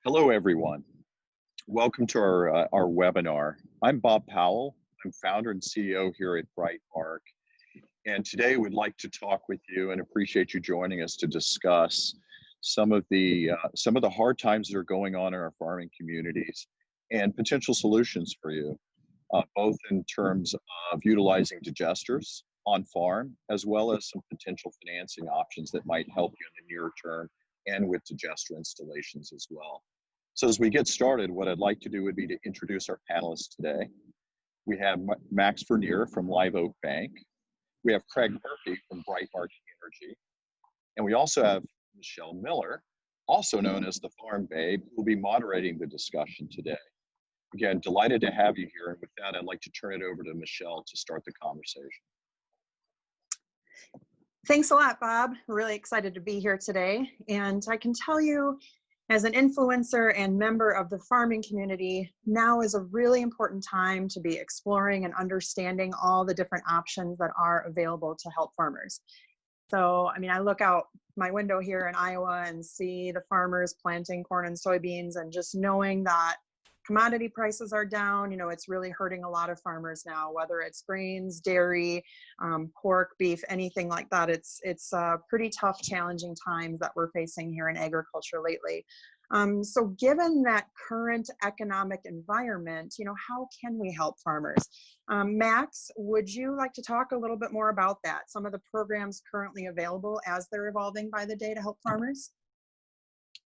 Hello, everyone. Welcome to our webinar. I'm Bob Powell. I'm founder and CEO here at Brightmark. And today we'd like to talk with you and appreciate you joining us to discuss some of the hard times that are going on in our farming communities and potential solutions for you, both in terms of utilizing digesters on farm, as well as some potential financing options that might help you in the near term and with digester installations as well. So as we get started, what I'd like to do would be to introduce our panelists today. We have Max Vernier from Live Oak Bank. We have Craig Murphy from Brightmark Energy. And we also have Michelle Miller, also known as the Farm Babe, who will be moderating the discussion today. Again, delighted to have you here. And with that, I'd like to turn it over to Michelle to start the conversation. Thanks a lot, Bob. We're really excited to be here today. And I can tell you, as an influencer and member of the farming community, now is a really important time to be exploring and understanding all the different options that are available to help farmers. So, I mean, I look out my window here in Iowa and see the farmers planting corn and soybeans, and just knowing that commodity prices are down, you know, it's really hurting a lot of farmers now, whether it's grains, dairy, pork, beef, anything like that. It's pretty tough, challenging times that we're facing here in agriculture lately. So given that current economic environment, you know, how can we help farmers? Max, would you like to talk a little bit more about that? Some of the programs currently available as they're evolving by the day to help farmers?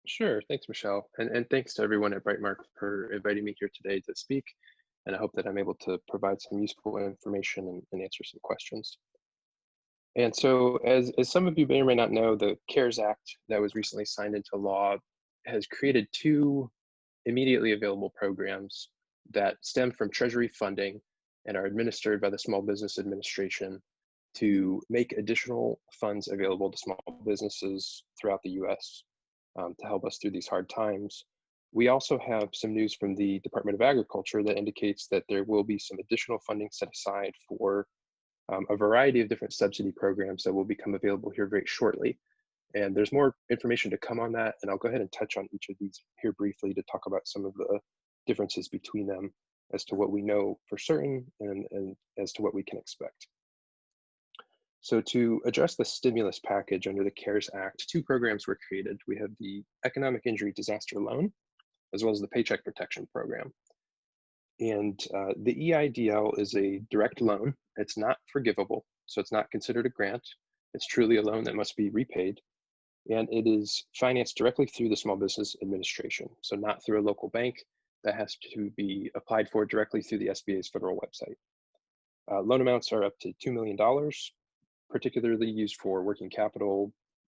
Sure. Thanks, Michelle. And thanks to everyone at Brightmark for inviting me here today to speak. And I hope that I'm able to provide some useful information and answer some questions. And so as some of you may or may not know, the CARES Act that was recently signed into law has created two immediately available programs that stem from Treasury funding and are administered by the Small Business Administration to make additional funds available to small businesses throughout the U.S. To help us through these hard times. We also have some news from the Department of Agriculture that indicates that there will be some additional funding set aside for a variety of different subsidy programs that will become available here very shortly. And there's more information to come on that, and I'll go ahead and touch on each of these here briefly to talk about some of the differences between them as to what we know for certain and as to what we can expect. So to address the stimulus package under the CARES Act, two programs were created. We have the Economic Injury Disaster Loan, as well as the Paycheck Protection Program. And the EIDL is a direct loan. It's not forgivable, so it's not considered a grant. It's truly a loan that must be repaid. And it is financed directly through the Small Business Administration, so not through a local bank. That has to be applied for directly through the SBA's federal website. Loan amounts are up to $2 million. Particularly used for working capital,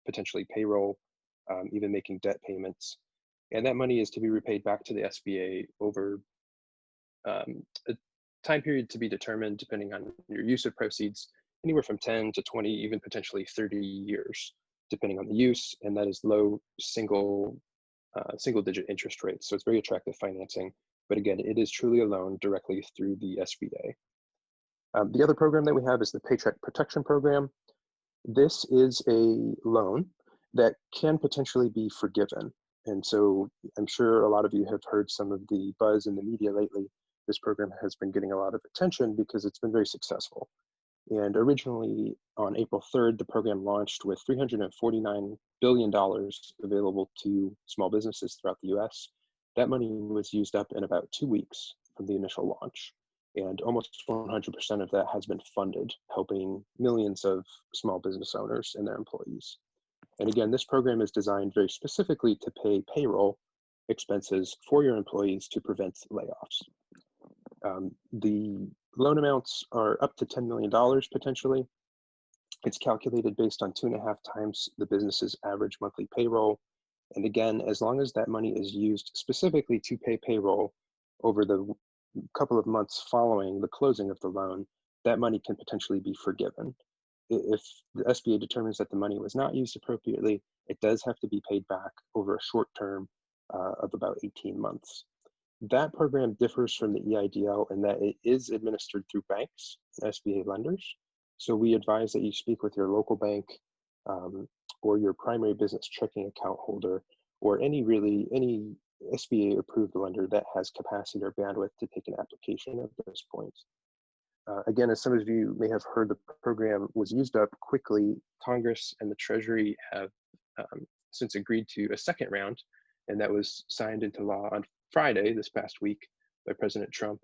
potentially payroll, even making debt payments. And that money is to be repaid back to the SBA over a time period to be determined depending on your use of proceeds, anywhere from 10 to 20, even potentially 30 years, depending on the use. And that is low single digit interest rates. So it's very attractive financing. But again, it is truly a loan directly through the SBA. The other program that we have is the Paycheck Protection Program. This is a loan that can potentially be forgiven. And so I'm sure a lot of you have heard some of the buzz in the media lately. This program has been getting a lot of attention because it's been very successful. And originally on April 3rd, the program launched with $349 billion available to small businesses throughout the US. That money was used up in about 2 weeks from the initial launch. And almost 100% of that has been funded, helping millions of small business owners and their employees. And again, this program is designed very specifically to pay payroll expenses for your employees to prevent layoffs. The loan amounts are up to $10 million potentially. It's calculated based on 2.5 times the business's average monthly payroll. And again, as long as that money is used specifically to pay payroll over the couple of months following the closing of the loan, that money can potentially be forgiven. If the SBA determines that the money was not used appropriately, it does have to be paid back over a short term of about 18 months. That program differs from the EIDL in that it is administered through banks and SBA lenders. So we advise that you speak with your local bank or your primary business checking account holder or any SBA approved lender that has capacity or bandwidth to take an application at this point. Again, as some of you may have heard, the program was used up quickly. Congress and the Treasury have since agreed to a second round, and that was signed into law on Friday this past week by President Trump.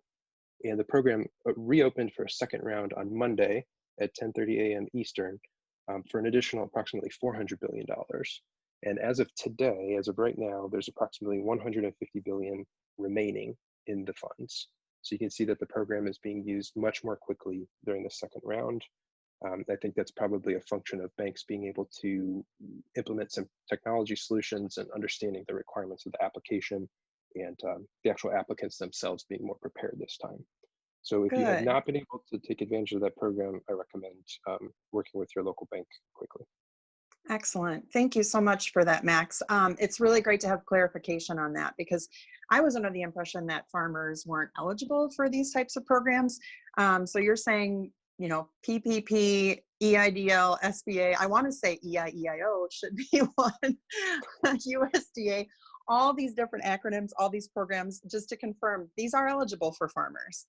And the program reopened for a second round on Monday at 10:30 a.m. Eastern for an additional approximately $400 billion. And as of today, as of right now, there's approximately $150 billion remaining in the funds. So you can see that the program is being used much more quickly during the second round. I think that's probably a function of banks being able to implement some technology solutions and understanding the requirements of the application, and the actual applicants themselves being more prepared this time. So if you have Good. not been able to take advantage of that program, I recommend working with your local bank quickly. Excellent. Thank you so much for that, Max. It's really great to have clarification on that, because I was under the impression that farmers weren't eligible for these types of programs. So you're saying, you know, PPP, EIDL, SBA, I want to say EIEIO should be one, USDA, all these different acronyms, all these programs, just to confirm, these are eligible for farmers.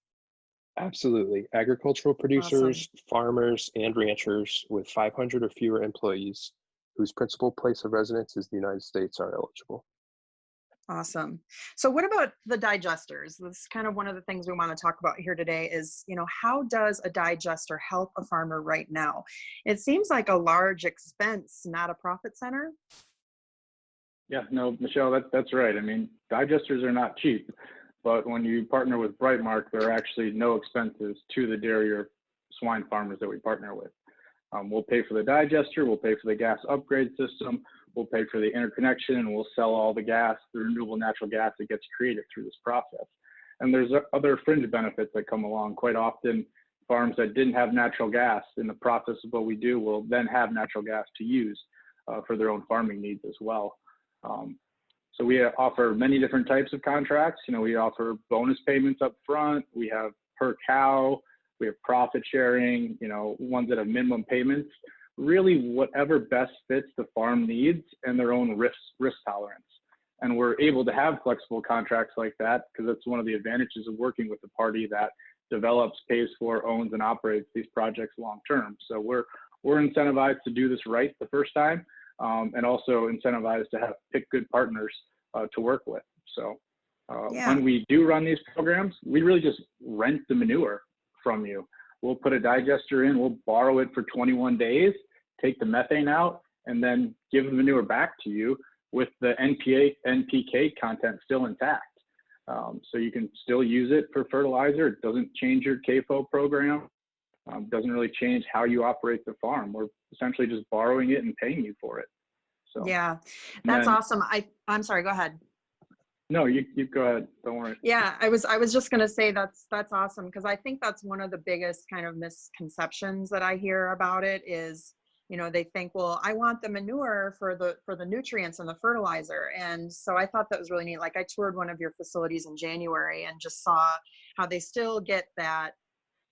Absolutely. Agricultural producers, Awesome. farmers, and ranchers with 500 or fewer employees whose principal place of residence is the United States are eligible. Awesome. So what about the digesters? That's kind of one of the things we want to talk about here today is, you know, how does a digester help a farmer right now? It seems like a large expense, not a profit center. Yeah, no, Michelle, that's right. I mean, digesters are not cheap, but when you partner with Brightmark, there are actually no expenses to the dairy or swine farmers that we partner with. We'll pay for the digester, we'll pay for the gas upgrade system, we'll pay for the interconnection, and we'll sell all the gas, the renewable natural gas that gets created through this process. And there's other fringe benefits that come along. Quite often, farms that didn't have natural gas in the process of what we do will then have natural gas to use for their own farming needs as well. So we offer many different types of contracts. You know, we offer bonus payments up front, we have per cow, we have profit sharing, you know, ones that have minimum payments, really whatever best fits the farm needs and their own risk tolerance. And we're able to have flexible contracts like that because that's one of the advantages of working with a party that develops, pays for, owns, and operates these projects long term. So we're incentivized to do this right the first time, and also incentivized to pick good partners to work with. So when we do run these programs, we really just rent the manure from you. We'll put a digester in, we'll borrow it for 21 days, take the methane out, and then give the manure back to you with the NPK content still intact. So you can still use it for fertilizer. It doesn't change your CAFO program. Doesn't really change how you operate the farm. We're essentially just borrowing it and paying you for it. So yeah, that's awesome. I'm sorry, go ahead. No, you go ahead. Don't worry. Yeah, I was just going to say that's awesome, because I think that's one of the biggest kind of misconceptions that I hear about it is, you know, they think, well, I want the manure for the nutrients and the fertilizer. And so I thought that was really neat. Like I toured one of your facilities in January and just saw how they still get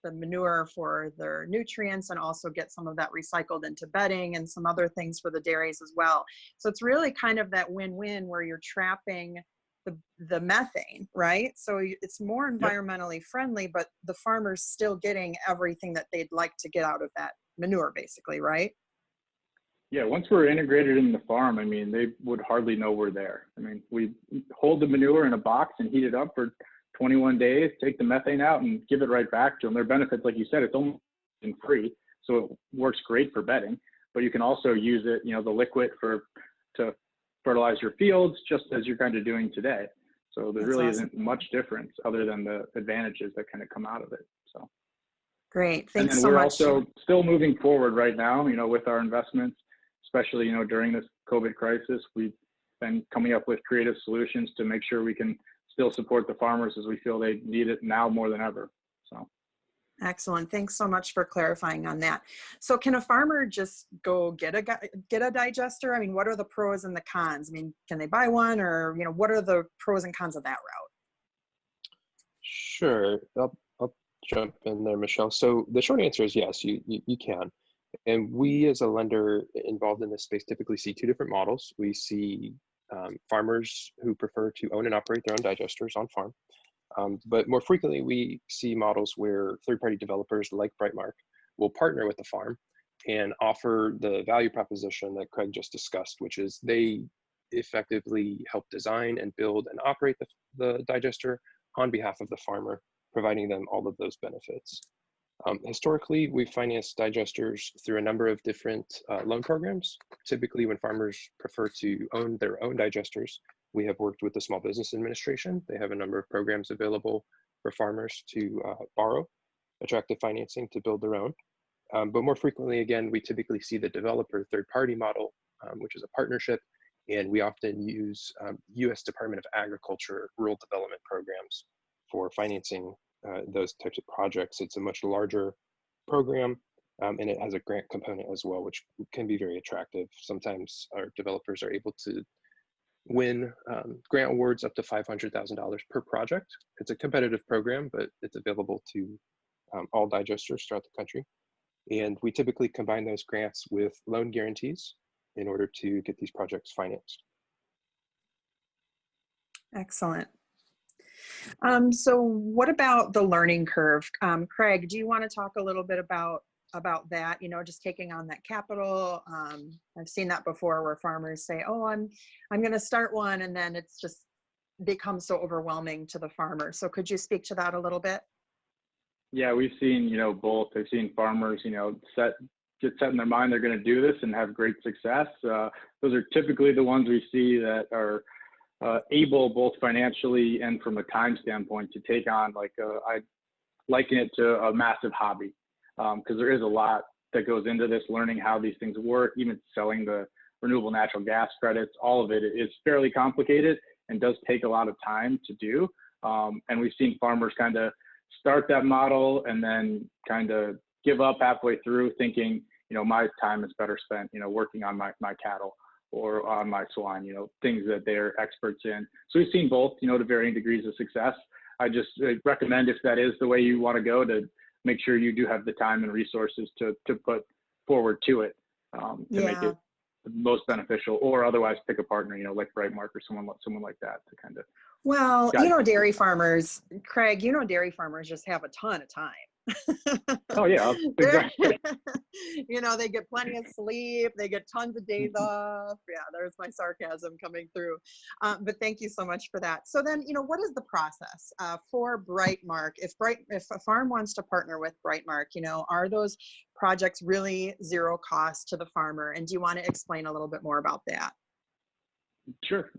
the manure for their nutrients and also get some of that recycled into bedding and some other things for the dairies as well. So it's really kind of that win-win where you're trapping the methane, right? So it's more environmentally friendly, but the farmer's still getting everything that they'd like to get out of that manure, basically, right? Yeah, once we're integrated in the farm, I mean, they would hardly know we're there. I mean, we hold the manure in a box and heat it up for 21 days, take the methane out and give it right back to them. Their benefits, like you said, it's almost free, so it works great for bedding, but you can also use it, you know, the liquid to fertilize your fields just as you're kind of doing today. So there really isn't much difference other than the advantages that kind of come out of it. So great, thanks so much. And we're also still moving forward right now, you know, with our investments, especially, you know, during this COVID crisis. We've been coming up with creative solutions to make sure we can still support the farmers as we feel they need it now more than ever. So excellent. Thanks so much for clarifying on that. So can a farmer just go get a digester? I mean, what are the pros and the cons? I mean, can they buy one, or, you know, what are the pros and cons of that route? Sure, I'll jump in there, Michelle. So the short answer is yes, you can. And we as a lender involved in this space typically see two different models. We see farmers who prefer to own and operate their own digesters on farm. But more frequently, we see models where third-party developers like Brightmark will partner with the farm and offer the value proposition that Craig just discussed, which is they effectively help design and build and operate the digester on behalf of the farmer, providing them all of those benefits. Historically, we've financed digesters through a number of different loan programs. Typically, when farmers prefer to own their own digesters, we have worked with the Small Business Administration. They have a number of programs available for farmers to borrow attractive financing to build their own. But more frequently, again, we typically see the developer third-party model, which is a partnership, and we often use US Department of Agriculture rural development programs for financing those types of projects. It's a much larger program, and it has a grant component as well, which can be very attractive. Sometimes our developers are able to win grant awards up to $500,000 per project. It's a competitive program, but it's available to all digesters throughout the country. And we typically combine those grants with loan guarantees in order to get these projects financed. Excellent. So what about the learning curve? Craig, do you want to talk a little bit about that, you know, just taking on that capital? I've seen that before where farmers say, oh, I'm going to start one, and then it's just becomes so overwhelming to the farmer. So could you speak to that a little bit? Yeah, we've seen, both. I've seen farmers, get set in their mind they're going to do this and have great success. Those are typically the ones we see that are able, both financially and from a time standpoint, to take on, I liken it to a massive hobby, because there is a lot that goes into this, learning how these things work, even selling the renewable natural gas credits. All of it is fairly complicated and does take a lot of time to do. And we've seen farmers kind of start that model and then kind of give up halfway through, thinking, my time is better spent, working on my cattle or on my swine, things that they're experts in. So we've seen both, to varying degrees of success. I just recommend, if that is the way you want to go, to make sure you do have the time and resources to put forward to it, to make it the most beneficial, or otherwise pick a partner, like Brightmark or someone like that to kind of. Well, dairy farmers, Craig, dairy farmers just have a ton of time. Oh yeah, exactly. They get plenty of sleep, they get tons of days off. Yeah, there's my sarcasm coming through. But thank you so much for that. So then, what is the process for Brightmark? If a farm wants to partner with Brightmark, are those projects really zero cost to the farmer? And do you want to explain a little bit more about that? Sure.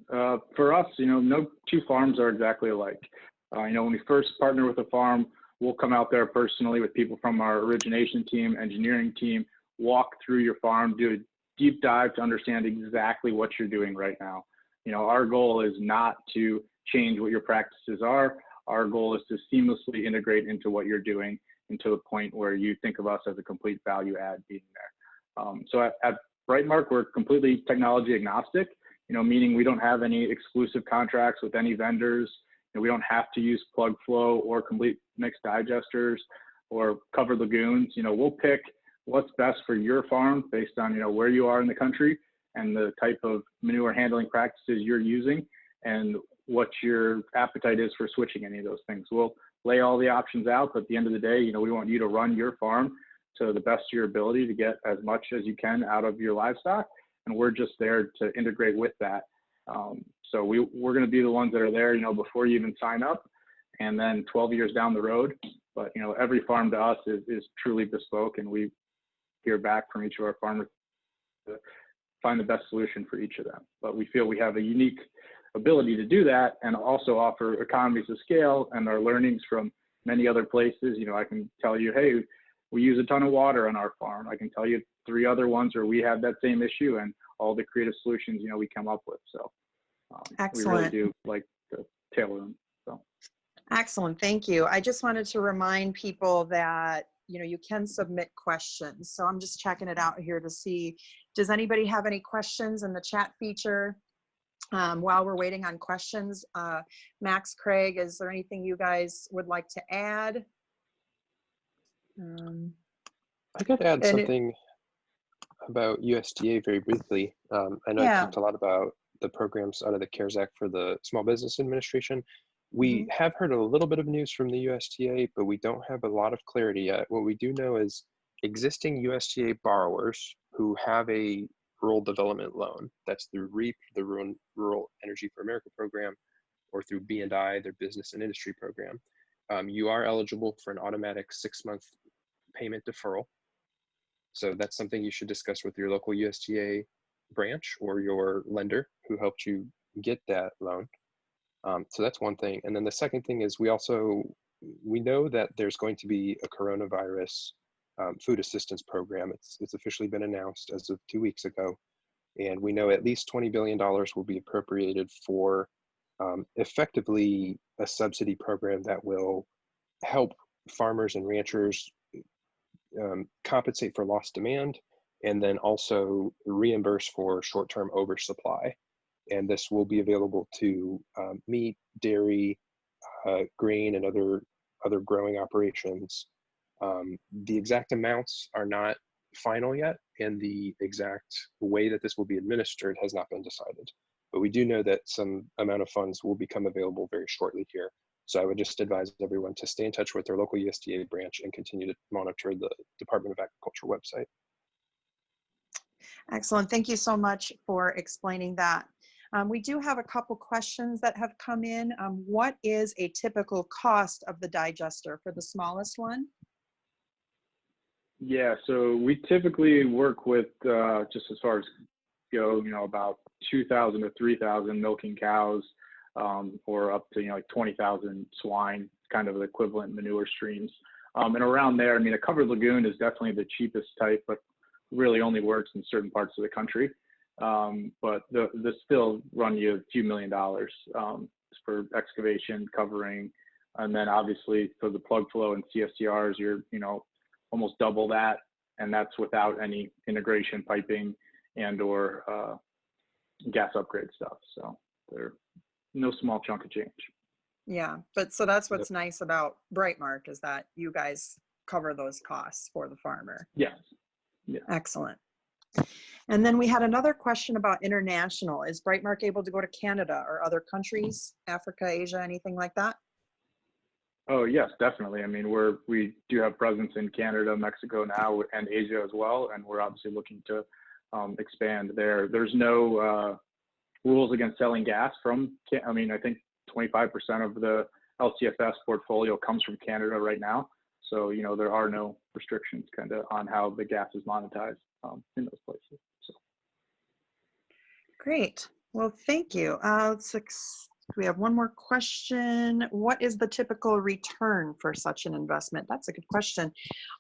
For us, no two farms are exactly alike. When we first partner with a farm, we'll come out there personally with people from our origination team, engineering team, walk through your farm, do a deep dive to understand exactly what you're doing right now. Our goal is not to change what your practices are. Our goal is to seamlessly integrate into what you're doing, into the point where you think of us as a complete value add being there. So at Brightmark, we're completely technology agnostic, meaning we don't have any exclusive contracts with any vendors. We don't have to use plug flow or complete mixed digesters or covered lagoons. We'll pick what's best for your farm based on, where you are in the country and the type of manure handling practices you're using and what your appetite is for switching any of those things. We'll lay all the options out, but at the end of the day, we want you to run your farm to the best of your ability to get as much as you can out of your livestock. And we're just there to integrate with that. So we're going to be the ones that are there, before you even sign up, and then 12 years down the road. But, every farm to us is truly bespoke, and we hear back from each of our farmers to find the best solution for each of them. But we feel we have a unique ability to do that, and also offer economies of scale and our learnings from many other places. I can tell you, hey, we use a ton of water on our farm. I can tell you 3 other ones where we have that same issue, and all the creative solutions, we come up with. So we really do like to tailor them. So. Excellent, thank you. I just wanted to remind people that, you can submit questions. So I'm just checking it out here to see, does anybody have any questions in the chat feature? While we're waiting on questions, Max, Craig, is there anything you guys would like to add? I could add something about USDA very briefly. I know I talked a lot about the programs out of the CARES Act for the Small Business Administration. We have heard a little bit of news from the USDA, but we don't have a lot of clarity yet. What we do know is existing USDA borrowers who have a rural development loan, that's through REAP, the Rural Energy for America program, or through B&I, their business and industry program, you are eligible for an automatic 6-month payment deferral. So that's something you should discuss with your local USDA branch or your lender who helped you get that loan. So that's one thing. And then the second thing is we know that there's going to be a coronavirus food assistance program. It's officially been announced as of 2 weeks ago. And we know at least $20 billion will be appropriated for effectively a subsidy program that will help farmers and ranchers compensate for lost demand, and then also reimburse for short-term oversupply. And this will be available to meat, dairy, grain, and other growing operations. The exact amounts are not final yet, and the exact way that this will be administered has not been decided. But we do know that some amount of funds will become available very shortly here. So I would just advise everyone to stay in touch with their local USDA branch and continue to monitor the Department of Agriculture website. Excellent. Thank you so much for explaining that. We do have a couple questions that have come in. What is a typical cost of the digester for the smallest one? Yeah, so we typically work with, just as far as go, about 2,000 to 3,000 milking cows, or up to, like 20,000 swine, kind of the equivalent manure streams. And around there, I mean, a covered lagoon is definitely the cheapest type, but really only works in certain parts of the country. But the still run you a few $1 million for excavation, covering, and then obviously for the plug flow and CFCRs, you're, almost double that, and that's without any integration, piping, and or gas upgrade stuff. So they're no small chunk of change. Yeah, but so that's what's nice about Brightmark, is that you guys cover those costs for the farmer. Yes. Yeah. Excellent. And then we had another question about international. Is Brightmark able to go to Canada or other countries, Africa, Asia, anything like that? Oh yes, definitely. I mean, we do have presence in Canada, Mexico now, and Asia as well, and we're obviously looking to expand there. There's no rules against selling gas from. I mean, I think 25% of the LCFS portfolio comes from Canada right now, so there are no restrictions kind of on how the gas is monetized in those places. So. Great. Well, thank you. We have one more question. What is the typical return for such an investment? That's a good question.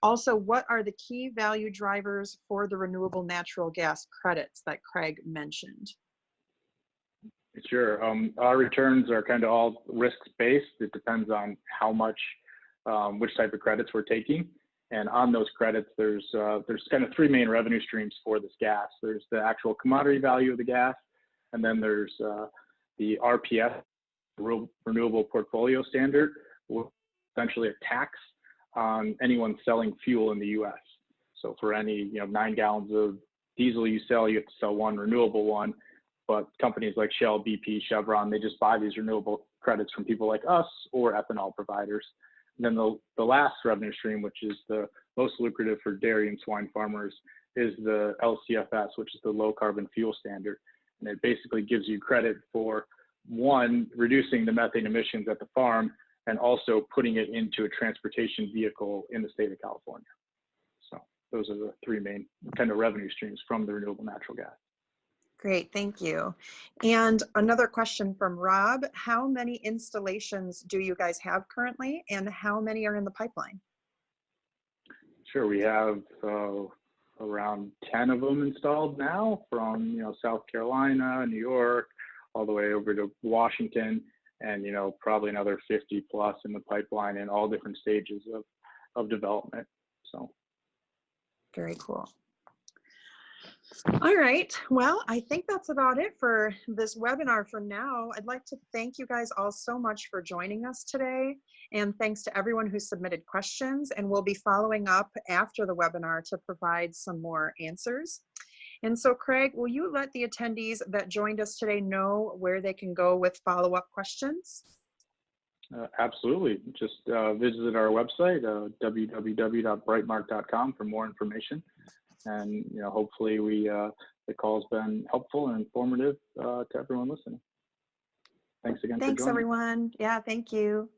Also, what are the key value drivers for the renewable natural gas credits that Craig mentioned? Sure. Our returns are kind of all risk-based. It depends on how much, which type of credits we're taking. And on those credits, there's kind of 3 main revenue streams for this gas. There's the actual commodity value of the gas, and then there's the RPS, Renewable Portfolio Standard, essentially a tax on anyone selling fuel in the U.S. So for any 9 gallons of diesel you sell, you have to sell 1 renewable one. But companies like Shell, BP, Chevron, they just buy these renewable credits from people like us or ethanol providers. And then the last revenue stream, which is the most lucrative for dairy and swine farmers, is the LCFS, which is the Low Carbon Fuel Standard. And it basically gives you credit for, 1, reducing the methane emissions at the farm, and also putting it into a transportation vehicle in the state of California. So those are the 3 main kind of revenue streams from the renewable natural gas. Great, thank you. And another question from Rob. How many installations do you guys have currently, and how many are in the pipeline? Sure, we have around 10 of them installed now, from South Carolina, New York, all the way over to Washington, and probably another 50 plus in the pipeline in all different stages of development. So very cool. All right, well, I think that's about it for this webinar for now. I'd like to thank you guys all so much for joining us today, and thanks to everyone who submitted questions, and we'll be following up after the webinar to provide some more answers. And so Craig, will you let the attendees that joined us today know where they can go with follow-up questions? Absolutely. Just visit our website, www.brightmark.com for more information. And hopefully the call's been helpful and informative to everyone listening. Thanks again for joining. Thanks, everyone. Yeah, thank you.